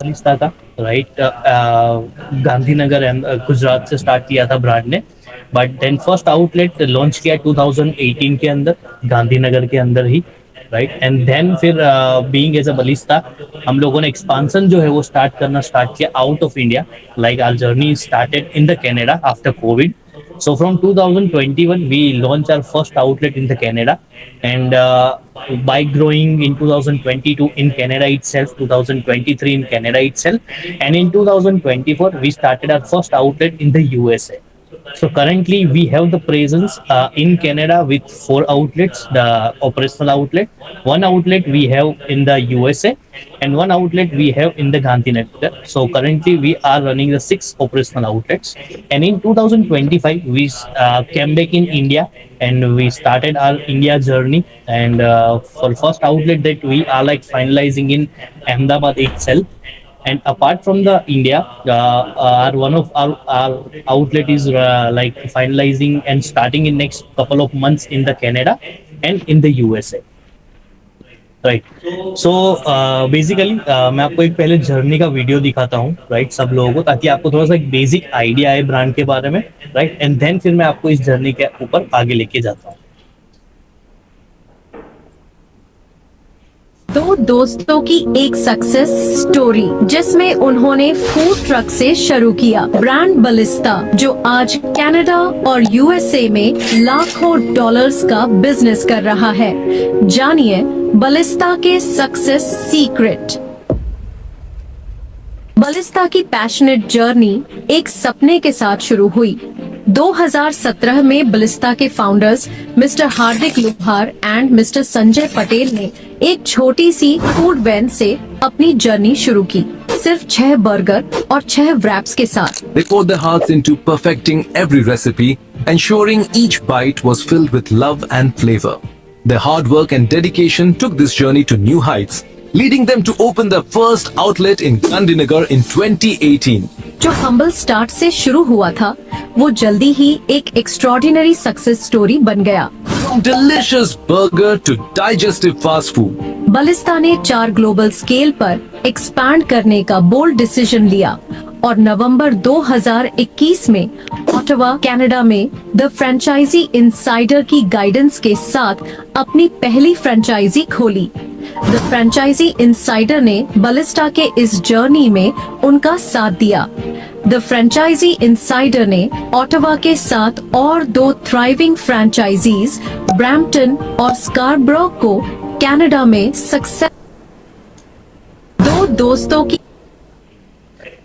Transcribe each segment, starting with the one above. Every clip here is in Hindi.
बलिस्ता का, राइट। गांधीनगर गुजरात से स्टार्ट किया था ब्रांड ने, but then first outlet launch किया 2018 के अंदर, गांधीनगर के अंदर ही, राइट। एंड देन फिर बीइंग एज अ बलिस्ता हम लोगों ने एक्सपांसन जो है वो स्टार्ट किया out of India. Like our journey started in the Canada after COVID. So from 2021, we launched our first outlet in the Canada, and by growing in 2022 in Canada itself, 2023 in Canada itself, and in 2024 we started our first outlet in the USA. So currently we have the presence in Canada with four outlets, the operational outlet. One outlet we have in the USA, and one outlet we have in the Gandhinagar. So currently we are running the six operational outlets. And in 2025 we came back in India and we started our India journey. And for first outlet that we are like finalizing in Ahmedabad itself. And apart from the India, our one of our outlet is like finalizing and starting in next couple of months in the Canada and in the USA. Right. So basically मैं आपको एक पहले जर्नी का वीडियो दिखाता हूँ, राइट, सब लोगों को, ताकि आपको थोड़ा सा एक बेसिक आइडिया है ब्रांड के बारे में, राइट. एंड देन फिर मैं आपको इस जर्नी के ऊपर आगे लेके जाता हूँ. दो दोस्तों की एक सक्सेस स्टोरी जिसमें उन्होंने फूड ट्रक से शुरू किया. ब्रांड बलिस्ता जो आज कनाडा और यूएसए में लाखों डॉलर्स का बिजनेस कर रहा है. जानिए बलिस्ता के सक्सेस सीक्रेट. बलिस्ता की पैशनेट जर्नी एक सपने के साथ शुरू हुई. 2017 में बलिस्ता के founders mister Hardik Lubhar and mister Sanjay Patel ने एक छोटी सी फूड वैन से अपनी जर्नी शुरू की, सिर्फ 6 बर्गर और 6 wraps के साथ. They poured their hearts into perfecting every recipe, ensuring each bite was filled with love and flavor. Their hard work and dedication took this journey to new heights, leading them to open their first outlet in Gandhinagar in 2018. जो हम्बल स्टार्ट से शुरू हुआ था वो जल्दी ही एक एक्स्ट्रॉर्डिनरी सक्सेस स्टोरी बन गया. From delicious burger to digestive fast food, बलिस्ता ने 4 ग्लोबल स्केल पर एक्सपैंड करने का बोल्ड डिसीजन लिया और नवंबर 2021 में ऑटवा कनाडा में द फ्रेंचाइजी इनसाइडर की गाइडेंस के साथ अपनी पहली फ्रेंचाइजी खोली. द फ्रेंचाइजी इनसाइडर ने बलिस्ता के इस जर्नी में उनका साथ दिया. द फ्रेंचाइजी इनसाइडर ने ऑटवा के साथ और 2 थ्राइविंग फ्रेंचाइजीज ब्रैम्पटन और स्कारब्रो को कनाडा में सक्सेस. दो दोस्तों की,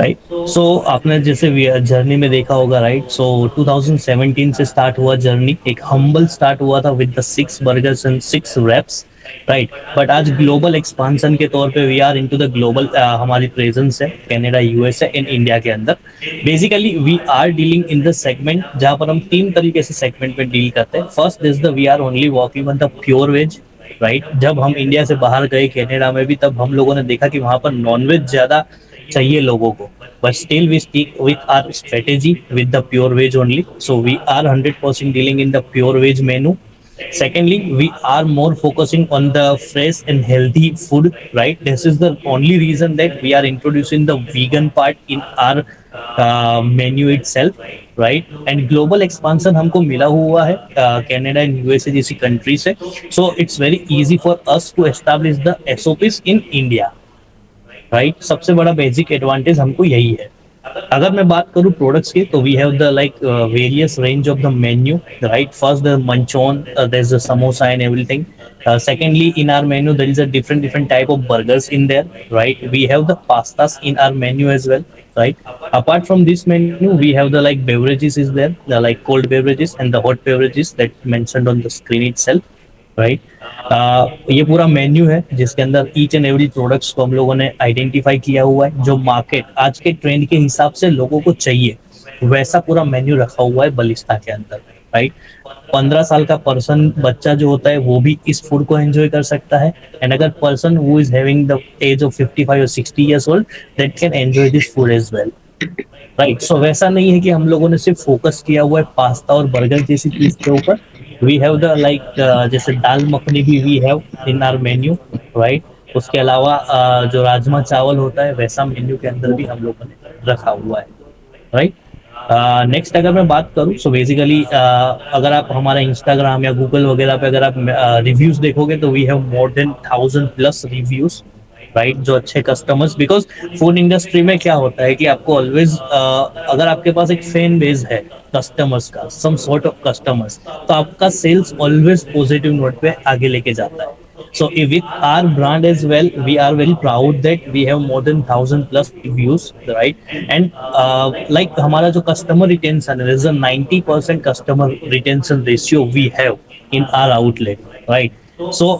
राइट. सो आपने जैसे जर्नी में देखा होगा, राइट. सो 2017 से स्टार्ट हुआ जर्नी, एक हम्बल स्टार्ट हुआ था with the 6 burgers and 6 wraps, right. But आज ग्लोबल एक्सपांसन के तौर पे we are into the global, हमारी प्रेजेंस है कनाडा, यूएसए एंड इंडिया के अंदर. Basically we are dealing in the segment जहां पर हम 3 तरीके से सेगमेंट में डील करते हैं. First is the we are only working on the pure veg, right. जब हम इंडिया से बाहर गए कनाडा में भी, तब हम लोगों ने देखा कि वहां पर नॉनवेज ज्यादा चाहिए लोगों को, but still we stick with our strategy with the pure veg only. So we are 100% dealing in the pure veg menu. Secondly, we are more focusing on the fresh and healthy food, right. This is the only reason that we are introducing the vegan part in our menu itself, right. And global expansion हमको मिला हुआ है कनाडा एंड यूएसए जैसी कंट्री से. So it's very easy for us to establish the SOPs in India, right. सबसे बड़ा बेसिक एडवांटेज हमको यही है. अगर मैं बात करूँ प्रोडक्ट्स की, तो we have the like various range of the menu, right. First the मंचोन, there is the samosa and everything. Secondly, in our menu there is a different type of burgers in there, right. We have the pastas in our menu as well, right. Apart from this menu, we have the like beverages is there, the like cold beverages and the hot beverages that mentioned on the screen itself, right. ये पूरा मेन्यू है जिसके अंदर ईच एंड एवरी प्रोडक्ट्स को हम लोगों ने आइडेंटिफाई किया हुआ है, जो मार्केट आज के ट्रेंड के हिसाब से लोगों को चाहिए, वैसा पूरा मेन्यू रखा हुआ है बलिस्ता के अंदर, राइट. 15 साल का पर्सन, बच्चा जो होता है, वो भी इस फूड को एंजॉय कर सकता है. एंड अगर person who is having the age of 55 और 60 years old, that can enjoy this food as well, right. So वैसा नहीं है कि हम लोगों ने सिर्फ फोकस किया हुआ है पास्ता और बर्गर जैसी चीज के ऊपर. We have the like जैसे दाल मखनी भी we have in our menu, right. उसके अलावा जो राजमा चावल होता है वैसा मेन्यू के अंदर भी हम लोगों ने रखा हुआ है, राइट। नेक्स्ट अगर मैं बात करूं, सो बेसिकली अगर आप हमारा इंस्टाग्राम या गूगल वगैरह पे अगर आप रिव्यूज देखोगे तो we have more than 1000+ reviews, right, जो अच्छे कस्टमर्स, बिकॉज फूड इंडस्ट्री में क्या होता है कि आपको ऑलवेज अगर आपके पास एक फैन बेस है कस्टमर्स का, सम सॉर्ट ऑफ कस्टमर्स, तो आपका सेल्स ऑलवेज पॉजिटिव नोट पे आगे लेके जाता है। So with our brand as well, we are very proud that we have more than 1000+ reviews, right? And like हमारा जो customer retention है, there's a 90% customer retention ratio we have in our outlet, right? So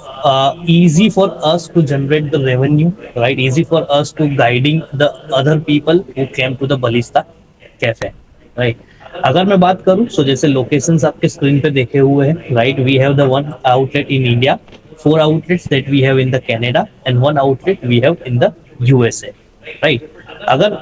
easy for us to generate the revenue, right? Easy for us to guiding the other people who came to the Balista Cafe, right? अगर मैं बात करूं, सो जैसे लोकेशंस आपके स्क्रीन पे देखे हुए हैं, right, we have the one outlet in India, 4 outlets that we have in the Canada and 1 outlet we have in the USA, right. अगर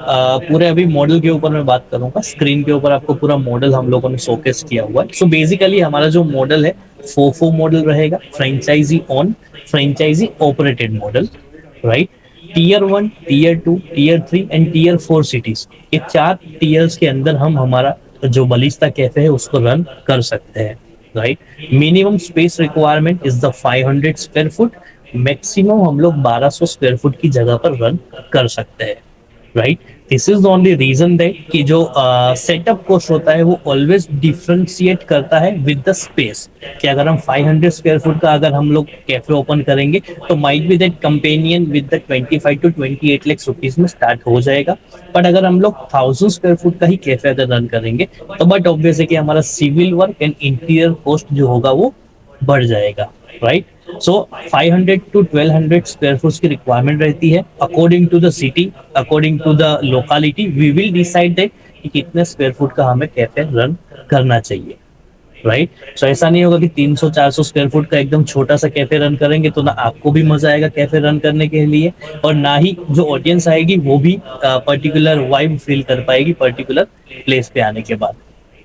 पूरे अभी मॉडल के ऊपर मैं बात करूंगा, स्क्रीन के ऊपर आपको पूरा मॉडल हम लोगों ने शोकेस किया हुआ है। सो बेसिकली हमारा जो मॉडल है फोफो मॉडल रहेगा, franchisee on franchisee operated model, right. Tier 1, tier 2, tier 3 and tier 4 cities, ये 4 टीयर्स के अंदर हम हमारा जो बलिस्ता कैफे है उसको रन कर सकते हैं, right. Minimum space requirement is the 500 square foot, maximum हम लोग 1200 स्क्वायर फुट की जगह पर रन कर सकते हैं, right. This is the only reason that कि जो सेटअप कॉस्ट होता है वो ऑलवेज डिफरेंशिएट करता है विद द स्पेस, कि अगर हम 500 स्क्वायर फुट का अगर हम लोग कैफे ओपन करेंगे तो might be that companion with the 25 to 28 lakh rupees में स्टार्ट हो जाएगा। बट अगर हम लोग 1000 स्क्वायर फुट का ही कैफे अगर रन करेंगे तो बट ऑब्वियस है कि हमारा civil work and interior cost जो होगा वो बढ़ जाएगा, right. So 500 to 1200 square foot की रिक्वायरमेंट रहती है, according to the city, according to the locality we will decide that कि कितने स्क्वायर फुट का हमें कैफे रन करना चाहिए, राइट। सो ऐसा नहीं होगा कि 300-400 स्क्वायर फुट का एकदम छोटा सा कैफे रन करेंगे तो ना आपको भी मजा आएगा कैफे रन करने के लिए, और ना ही जो ऑडियंस आएगी वो भी पर्टिकुलर वाइब फील कर पाएगी पर्टिकुलर प्लेस पे आने के बाद,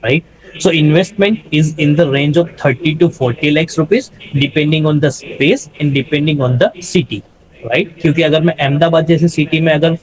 right. So investment is in the range of 30 to 40 lakhs rupees depending on the space and depending on the city, right? क्योंकि अगर मैं अहमदाबाद जैसे सिटी में अगर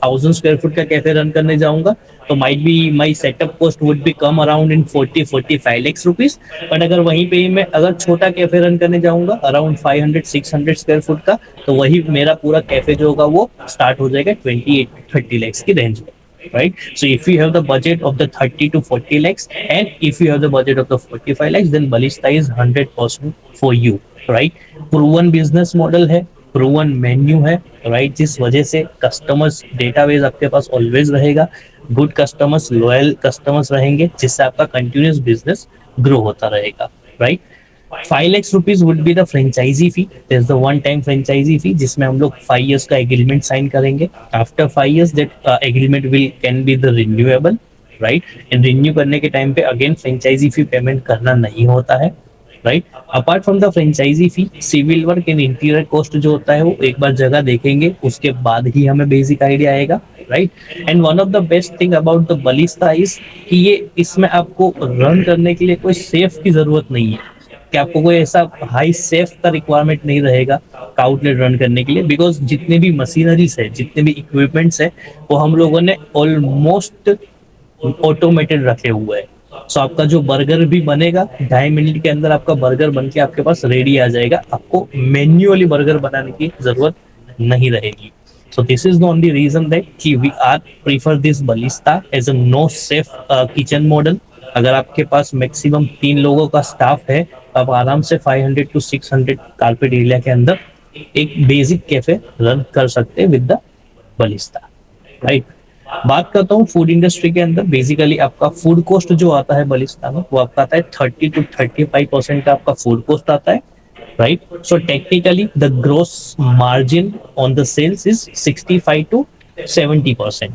1000 स्क्वायर फुट का कैफे रन करने जाऊंगा तो might be my setup cost would be come around in 40-45 lakhs rupees, but अगर वहीं पे ही मैं अगर छोटा कैफे रन करने जाऊंगा अराउंड 500-600 स्क्वायर फुट का, तो वही मेरा पूरा कैफे जो होगा वो स्टार्ट हो जाएगा 28-30 lakhs की रेंज में, right? So if you have the budget of the 30 to 40 lakhs and if you have the budget of the 45 lakhs, then Balista is 100% for you, right? Proven business model है, proven menu है, right? जिस वजह से कस्टमर्स डेटाबेस आपके पास ऑलवेज रहेगा, गुड कस्टमर्स, लॉयल कस्टमर्स रहेंगे, जिससे आपका कंटिन्यूस बिजनेस ग्रो होता रहेगा, right. 5 lakhs rupees would be the franchisee fee. There's the one time franchisee fee जिसमें हम लोग 5 years का एग्रीमेंट साइन करेंगे। After 5 years that agreement will can be the renewable, right? And renew करने के टाइम पे अगेन फ्रेंचाइजी फी पेमेंट करना नहीं होता है, right. Apart from the franchisee fee, civil work and interior cost जो होता है वो एक बार जगह देखेंगे उसके बाद ही हमें बेसिक आइडिया आएगा, right. And one of the best thing about the Balista is कि ये इसमें आपको रन करने के लिए कोई सेफ की जरूरत नहीं है, कि आपको कोई ऐसा हाई सेफ का रिक्वायरमेंट नहीं रहेगा आउटलेट रन करने के लिए, बिकॉज जितने भी मशीनरीज है, जितने भी इक्विपमेंट्स है वो हम लोगों ने ऑलमोस्ट ऑटोमेटेड रखे हुए हैं। सो आपका जो बर्गर भी बनेगा 2.5 मिनट के अंदर आपका बर्गर बन के आपके पास रेडी आ जाएगा, आपको मैन्युअली बर्गर बनाने की जरूरत नहीं रहेगी। So this is the only reason that we are prefer this Balista as a no safe kitchen model। अगर आपके पास मैक्सिमम 3 लोगों का स्टाफ है, आप आराम से 500 to 600 कारपेट एरिया के अंदर एक बेसिक कैफे रन कर सकते हैं विद द बलिस्ता, राइट। बात करता हूँ फूड इंडस्ट्री के अंदर, बेसिकली आपका फूड कॉस्ट जो आता है बलिस्ता में वो आपका आता है 30 to 35% का आपका फूड कॉस्ट आता है, right? So technically the gross margin on the sales is 65 to 70%,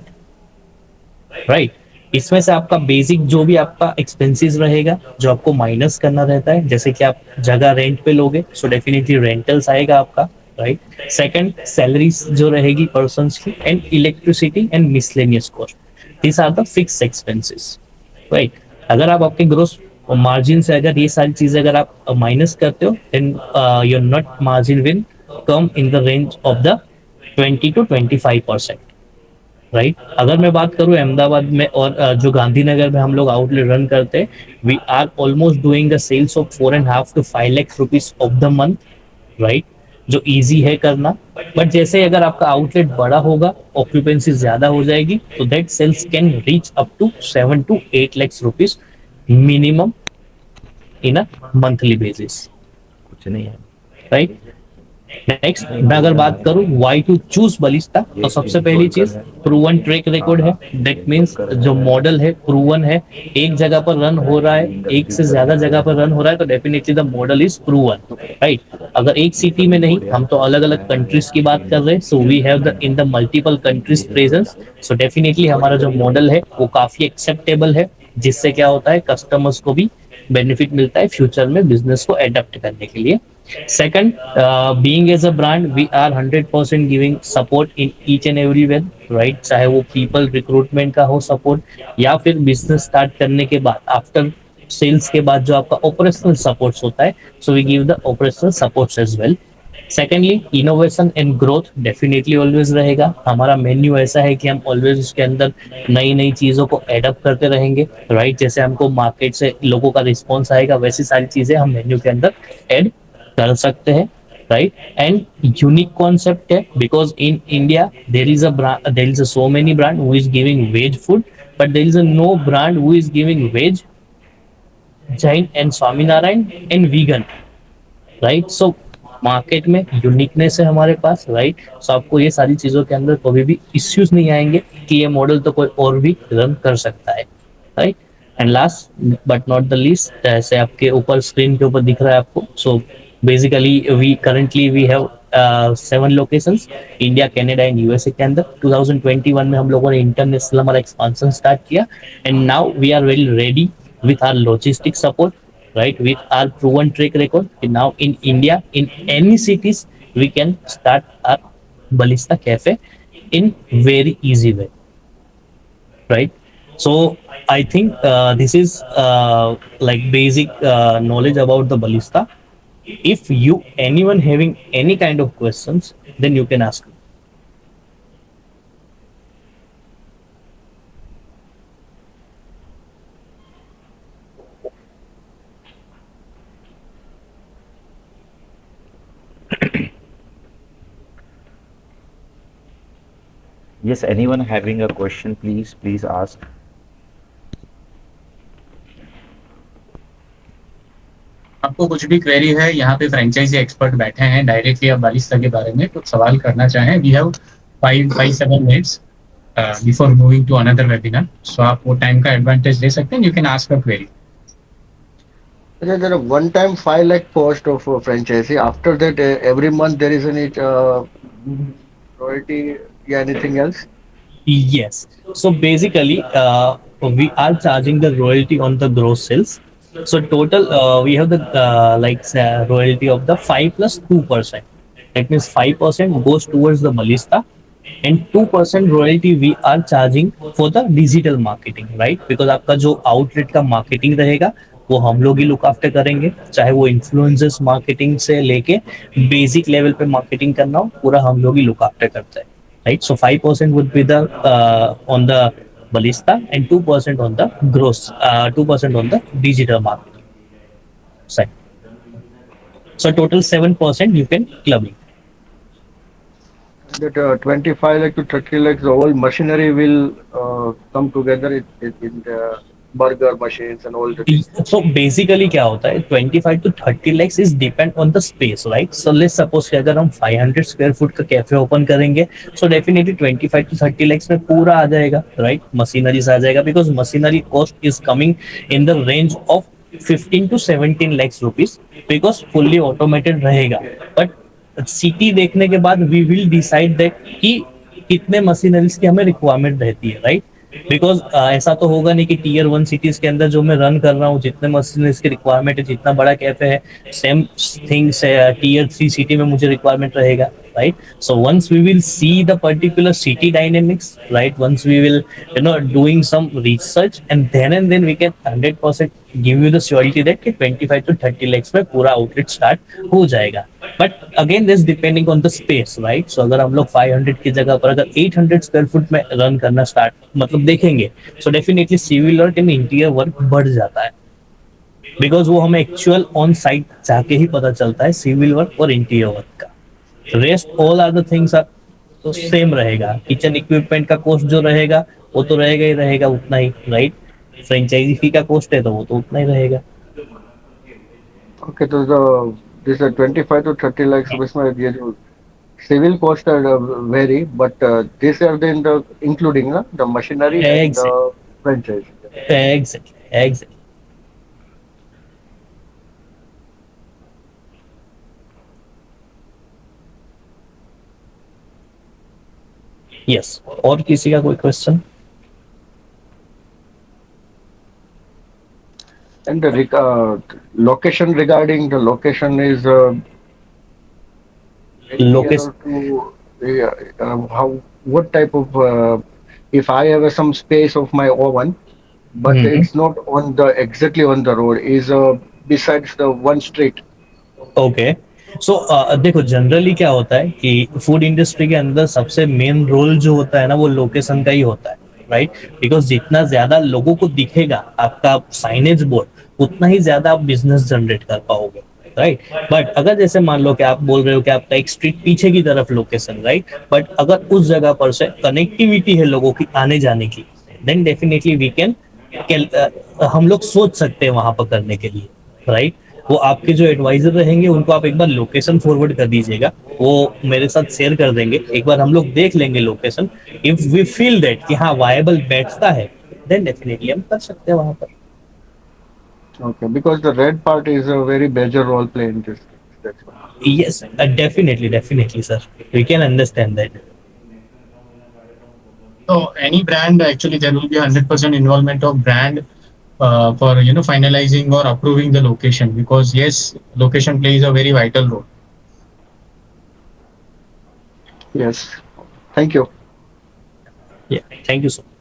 right? इसमें से आपका बेसिक जो भी आपका एक्सपेंसेस रहेगा जो आपको माइनस करना रहता है, जैसे कि आप जगह रेंट पे लोगे सो डेफिनेटली रेंटल्स आएगा आपका, राइट। सेकंड, सैलरीज जो रहेगी पर्सन्स की, and electricity and miscellaneous cost, this are the fixed expenses, right. अगर आप आपके ग्रोस मार्जिन से अगर ये सारी चीजें अगर आप माइनस करते हो then your net margin will come in the range of the 20 to 25%. Right अगर मैं बात करूं अहमदाबाद में और जो गांधीनगर में हम लोग आउटलेट रन करते हैं, we are almost doing the sales of 4.5 to 5 lakh rupees of the month, right, जो इजी है करना। बट जैसे अगर आपका आउटलेट बड़ा होगा, ऑक्यूपेंसी ज्यादा हो जाएगी, तो that sales can reach up to 7 to 8 lakhs rupees minimum in a monthly basis, कुछ नहीं है। राइट। नेक्स्ट मैं अगर बात करूं व्हाई टू चूज बलिस्ता, तो सबसे पहली चीज प्रूवन ट्रैक रिकॉर्ड है। दैट मींस जो मॉडल है प्रूवन है, एक जगह पर रन हो रहा है, एक से ज्यादा जगह पर रन हो रहा है, तो definitely the model is proven, right. अगर एक सिटी में नहीं, हम तो अलग अलग कंट्रीज की बात कर रहे हैं, so we have the in the multiple countries presence, so definitely हमारा जो मॉडल है वो काफी एक्सेप्टेबल है, जिससे क्या होता है कस्टमर्स को भी बेनिफिट मिलता है फ्यूचर में बिजनेस को एडप्ट करने के लिए। Second, being as a brand, we are 100% giving support in each and every way, right? चाहे वो people recruitment का हो support, या फिर business start करने के बाद after sales के बाद जो आपका operational supports होता है, so we give the operational supports as well. Secondly, innovation and growth definitely always रहेगा। हमारा मेन्यू ऐसा है कि हम always उसके अंदर नई नई चीजों को एडप्ट करते रहेंगे, राइट। जैसे हमको मार्केट से लोगों का रिस्पॉन्स आएगा, वैसी सारी चीजें हम मेन्यू के अंदर ऐड कर सकते हैं, राइट। एंड यूनिक कॉन्सेप्ट है, because in India there is so many brand who is giving veg food, but there is no brand who is giving veg, Jain and Swaminarayan and vegan, right. So market में यूनिकनेस है हमारे पास, राइट। सो आपको ये सारी चीजों के अंदर कभी भी इश्यूज नहीं आएंगे कि ये मॉडल तो कोई और भी रन कर सकता है, right. And last but not the least, जैसे आपके ऊपर स्क्रीन के ऊपर दिख रहा है आपको, so basically we have 7 locations India, Canada and USA के अंदर। 2021 में हम लोगों ने इंटरनेशनल हमारा एक्सपांशन स्टार्ट किया, and now we are very ready with our logistic support, right, with our proven track record. Now in India, in any cities, we can start our Balista Cafe in very easy way, right. So I think this is like basic knowledge about the Balista. If you anyone having any kind of questions, then you can ask. Yes, anyone having a question, please ask. आपको कुछ भी क्वेरी है, यहाँ पे फ्रेंचाइजी एक्सपर्ट बैठे हैं, डायरेक्टली आप बालिस्ता के बारे में कुछ सवाल करना चाहें, we have 5-7 minutes before moving to another webinar, so आप वो टाइम का एडवांटेज ले सकते हैं, you can ask a query. There are one time 5 lakh cost of franchisee. After that, every month there is any royalty, yeah, anything else? Yes. So basically, we are charging the royalty on the gross sales. So total, we have the royalty of the 5 plus 2%. That means 5% goes towards the Balista, and 2% royalty we are charging for the digital marketing, right? Because आपका जो आउटलेट का मार्केटिंग रहेगा वो हम लोग ही लुक आफ्टर करेंगे, चाहे वो इन्फ्लुएंसर्स मार्केटिंग से लेके बेसिक लेवल पे मार्केटिंग करना हो, पूरा हम लोग ही लुक आफ्टर करते हैं, right? So 5% would be the on the Balista, and 2% on the gross, 2% on the digital marketing side. So total 7% you can clubbing. That 25 lakh to 30 lakhs, the whole machinery will come together in the burger machines and all the things. So basically क्या होता है, 25 to 30 lakhs is depend on the space, right? So let's suppose कि अगर हम 500 square foot का कैफे ओपन करेंगे, so definitely 25 to 30 lakhs में पूरा आ जाएगा, right? मशीनरीज आ जाएगा, because machinery cost is coming in the range of 15 to 17 lakhs rupees, because fully automated रहेगा। But सिटी देखने के बाद we will decide that कि कितने मशीनरीज की हमें रिक्वायरमेंट रहती है, राइट। बिकॉज ऐसा तो होगा नहीं कि टीयर 1 सिटीज के अंदर जो मैं रन कर रहा हूँ, जितने मशीनरीज की रिक्वायरमेंट है, जितना बड़ा कैफे है, सेम थिंग्स टीयर 3 सिटी में मुझे रिक्वायरमेंट रहेगा, right? So once we will see the particular city dynamics, right? Once we will, doing some research, and then we can 100% give you the surety that कि 25 to 30 lakhs में पूरा outlet start हो जाएगा. But again, this depending on the space, right? So अगर हम लोग 500 की जगह पर अगर 800 square foot में रन करना स्टार्ट मतलब देखेंगे, so definitely civil work and interior work बढ़ जाता है. बिकॉज वो हमें एक्चुअल ऑन साइट जाके ही पता चलता है सिविल वर्क और इंटीरियर वर्क का. Rest all are the things are तो सेम रहेगा. किचन इक्विपमेंट का कॉस्ट जो रहेगा वो तो रहेगा ही रहेगा उतना ही, राइट? फ्रेंचाइजी फी का कॉस्ट है तो वो तो उतना ही रहेगा. Okay, so this 25 to 30 lakhs इसमें ये जो civil cost vary, but these are the including the machinery and the franchise. Exactly. Yes, और किसी का कोई question? And the location, regarding the location is Location. to how, what type of if I have some space of my own, but Mhm. it's not on the exactly on the road, is besides the one street. Okay. So देखो जनरली क्या होता है कि फूड इंडस्ट्री के अंदर सबसे मेन रोल जो होता है ना वो लोकेशन का ही होता है, राइट? बिकॉज जितना ज्यादा लोगों को दिखेगा आपका साइनेज बोर्ड उतना ही ज्यादा आप बिजनेस जनरेट कर पाओगे, राइट? बट अगर जैसे मान लो कि आप बोल रहे हो कि आपका एक स्ट्रीट पीछे की तरफ लोकेशन, राइट? बट अगर उस जगह पर से कनेक्टिविटी है लोगों की आने जाने की, देन डेफिनेटली वी कैन हम लोग सोच सकते हैं वहां पर करने के लिए, राइट? वो आपके जो एडवाइजर रहेंगे उनको आप एक बार लोकेशन फॉरवर्ड कर दीजिएगा, वो मेरे साथ शेयर कर देंगे. एक बार हम लोग देख लेंगे location. If we feel that कि हाँ वायबल बैठता है, देन डेफिनेटली हम कर सकते हैं वहां पर. Okay, because the red part is a very major role play in this. That's why. Yes, definitely sir, we can understand that. So any brand, actually there will be 100% involvement of brand for finalizing or approving the location, because yes, location plays a very vital role. Yes. Thank you. Yeah, thank you so much.